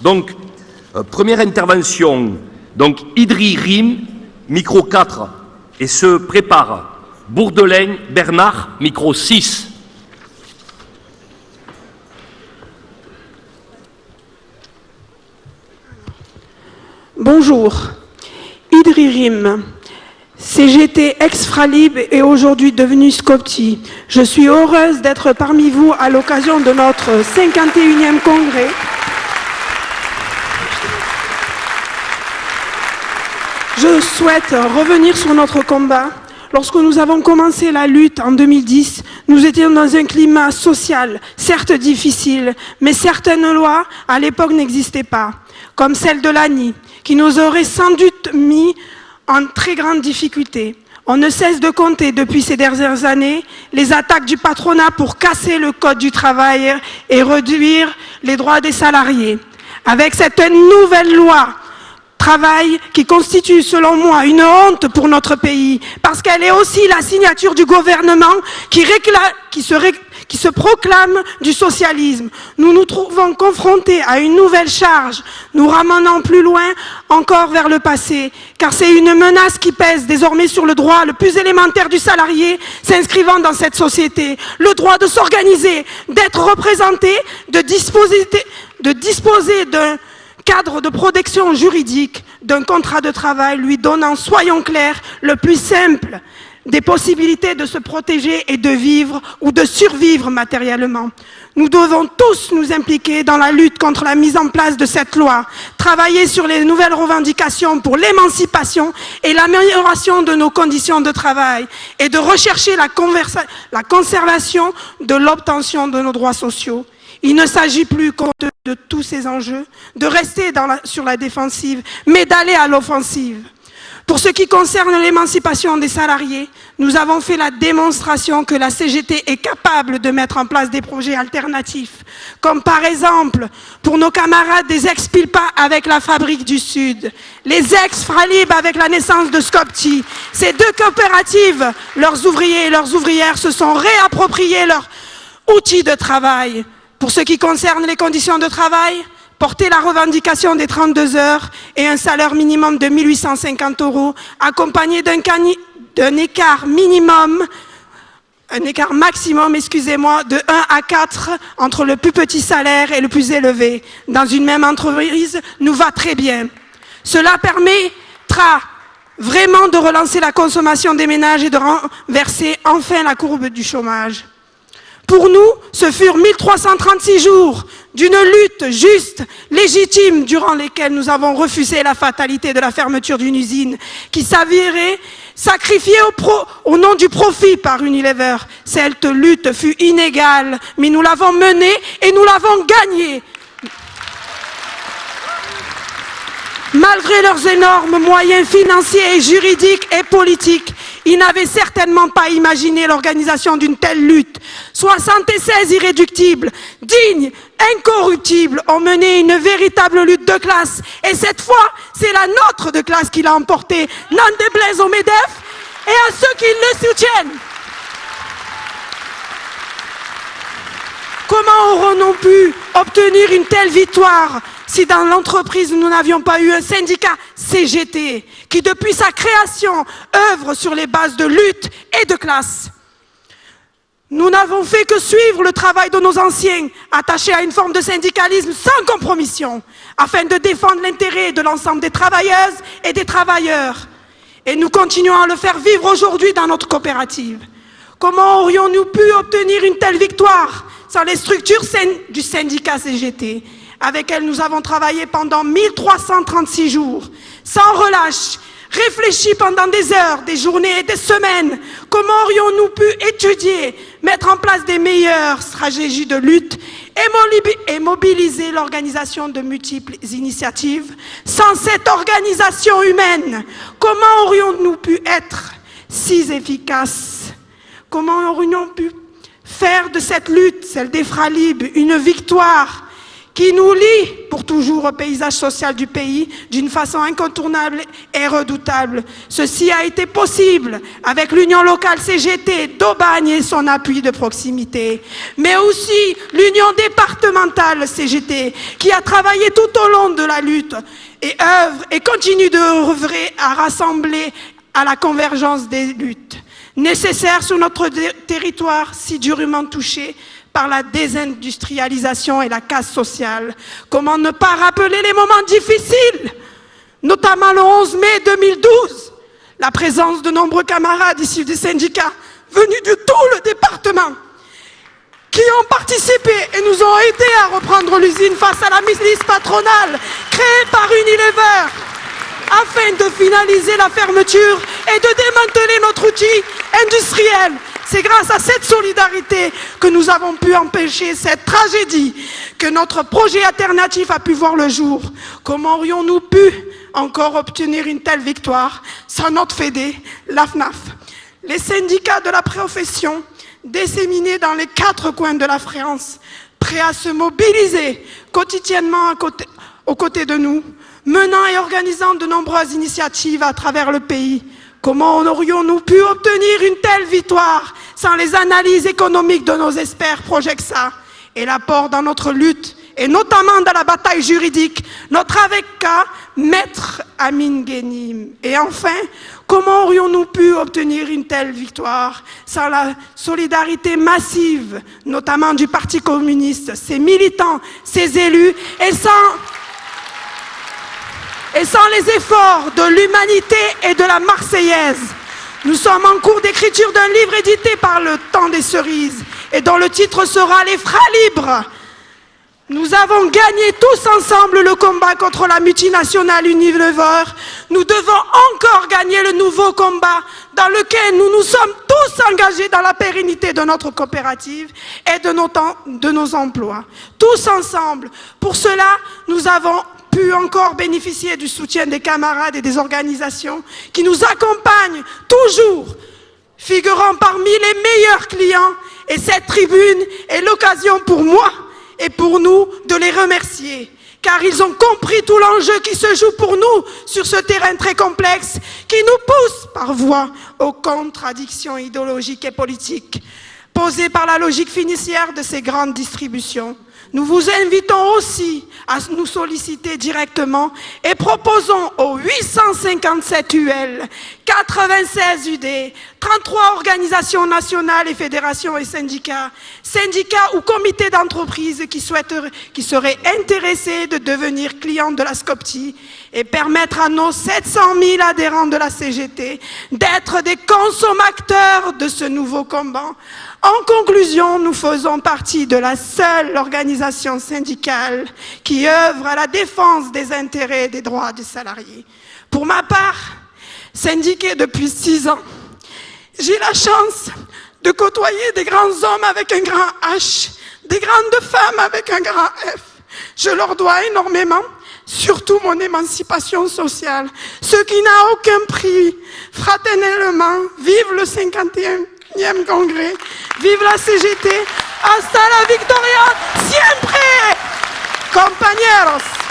Donc, première intervention, donc Idri Rim, micro 4, et se prépare Bourdelin Bernard, micro 6. Bonjour, Idri Rim, CGT ex-Fralib et aujourd'hui devenu Scopti. Je suis heureuse d'être parmi vous à l'occasion de notre 51e congrès. Je souhaite revenir sur notre combat. Lorsque nous avons commencé la lutte en 2010, nous étions dans un climat social, certes difficile, mais certaines lois à l'époque n'existaient pas, comme celle de l'ANI, qui nous aurait sans doute mis en très grande difficulté. On ne cesse de compter depuis ces dernières années les attaques du patronat pour casser le code du travail et réduire les droits des salariés. Avec cette nouvelle loi travail qui constitue selon moi une honte pour notre pays parce qu'elle est aussi la signature du gouvernement qui se proclame du socialisme. Nous nous trouvons confrontés à une nouvelle charge, nous ramenant plus loin encore vers le passé, car c'est une menace qui pèse désormais sur le droit le plus élémentaire du salarié s'inscrivant dans cette société, le droit de s'organiser, d'être représenté, de disposer d'un cadre de protection juridique, d'un contrat de travail lui donnant, soyons clairs, le plus simple des possibilités de se protéger et de vivre ou de survivre matériellement. Nous devons tous nous impliquer dans la lutte contre la mise en place de cette loi, travailler sur les nouvelles revendications pour l'émancipation et l'amélioration de nos conditions de travail et de rechercher la conservation de l'obtention de nos droits sociaux. Il ne s'agit plus, compte de tous ces enjeux, de rester sur la défensive, mais d'aller à l'offensive. Pour ce qui concerne l'émancipation des salariés, nous avons fait la démonstration que la CGT est capable de mettre en place des projets alternatifs, comme par exemple pour nos camarades des ex-Pilpa avec la Fabrique du Sud, les ex-Fralib avec la naissance de Scopti. Ces deux coopératives, leurs ouvriers et leurs ouvrières se sont réappropriés leurs outils de travail. Pour ce qui concerne les conditions de travail, porter la revendication des 32 heures et un salaire minimum de 1 850 €, accompagné d'un écart maximum, de 1 à 4 entre le plus petit salaire et le plus élevé. Dans une même entreprise, nous va très bien. Cela permettra vraiment de relancer la consommation des ménages et de renverser enfin la courbe du chômage. Pour nous, ce furent 1336 jours d'une lutte juste, légitime, durant lesquels nous avons refusé la fatalité de la fermeture d'une usine qui s'avérait sacrifiée au nom du profit par Unilever. Cette lutte fut inégale, mais nous l'avons menée et nous l'avons gagnée. Malgré leurs énormes moyens financiers, juridiques et politiques, ils n'avaient certainement pas imaginé l'organisation d'une telle lutte. 76 irréductibles, dignes, incorruptibles, ont mené une véritable lutte de classe. Et cette fois, c'est la nôtre de classe qui l'a emportée, n'en déplaise au MEDEF et à ceux qui le soutiennent. Comment aurons-nous pu obtenir une telle victoire si dans l'entreprise nous n'avions pas eu un syndicat CGT qui depuis sa création œuvre sur les bases de lutte et de classe? Nous n'avons fait que suivre le travail de nos anciens, attachés à une forme de syndicalisme sans compromission, afin de défendre l'intérêt de l'ensemble des travailleuses et des travailleurs. Et nous continuons à le faire vivre aujourd'hui dans notre coopérative. Comment aurions-nous pu obtenir une telle victoire sans les structures du syndicat CGT, avec elles nous avons travaillé pendant 1336 jours, sans relâche, réfléchi pendant des heures, des journées et des semaines. Comment aurions-nous pu étudier, mettre en place des meilleures stratégies de lutte et mobiliser l'organisation de multiples initiatives? Sans cette organisation humaine, comment aurions-nous pu être si efficaces? Comment aurions-nous pu faire de cette lutte, celle des Fralib, une victoire qui nous lie pour toujours au paysage social du pays d'une façon incontournable et redoutable. Ceci a été possible avec l'Union locale CGT d'Aubagne et son appui de proximité, mais aussi l'Union départementale CGT qui a travaillé tout au long de la lutte et œuvre et continue de œuvrer à rassembler à la convergence des luttes nécessaires sur notre territoire si durement touché par la désindustrialisation et la casse sociale. Comment ne pas rappeler les moments difficiles, notamment le 11 mai 2012, la présence de nombreux camarades issus des syndicats venus de tout le département qui ont participé et nous ont aidés à reprendre l'usine face à la milice patronale créée par Unilever afin de finaliser la fermeture et de démanteler notre outil industriel. C'est grâce à cette solidarité que nous avons pu empêcher cette tragédie, que notre projet alternatif a pu voir le jour. Comment aurions-nous pu encore obtenir une telle victoire sans notre fédé, la FNAF? Les syndicats de la profession, disséminés dans les 4 coins de la France, prêts à se mobiliser quotidiennement aux côtés de nous, menant et organisant de nombreuses initiatives à travers le pays. Comment aurions-nous pu obtenir une telle victoire sans les analyses économiques de nos experts Projexa et l'apport dans notre lutte, et notamment dans la bataille juridique, notre avocat, Maître Amin Ghenim? Et enfin, comment aurions-nous pu obtenir une telle victoire sans la solidarité massive, notamment du Parti communiste, ses militants, ses élus, et sans les efforts de l'humanité et de la Marseillaise? Nous sommes en cours d'écriture d'un livre édité par le Temps des Cerises et dont le titre sera « Les Fras libres ». Nous avons gagné tous ensemble le combat contre la multinationale Unilever. Nous devons encore gagner le nouveau combat dans lequel nous nous sommes tous engagés dans la pérennité de notre coopérative et de nos emplois. Tous ensemble. Pour cela, nous avons pu encore bénéficier du soutien des camarades et des organisations qui nous accompagnent toujours, figurant parmi les meilleurs clients. Et cette tribune est l'occasion pour moi et pour nous de les remercier, car ils ont compris tout l'enjeu qui se joue pour nous sur ce terrain très complexe qui nous pousse par voie aux contradictions idéologiques et politiques posées par la logique financière de ces grandes distributions. Nous vous invitons aussi à nous solliciter directement et proposons aux 857 UL, 96 UD, 33 organisations nationales et fédérations et syndicats ou comités d'entreprise qui seraient intéressés de devenir clients de la SCOPTI et permettre à nos 700 000 adhérents de la CGT d'être des consommateurs de ce nouveau combat. En conclusion, nous faisons partie de la seule organisation syndicale qui œuvre à la défense des intérêts et des droits des salariés. Pour ma part, syndiquée depuis 6 ans, j'ai la chance de côtoyer des grands hommes avec un grand H, des grandes femmes avec un grand F. Je leur dois énormément, surtout mon émancipation sociale, ce qui n'a aucun prix. Fraternellement, vive le 51e congrès, vive la CGT, hasta la victoria, siempre, compañeros.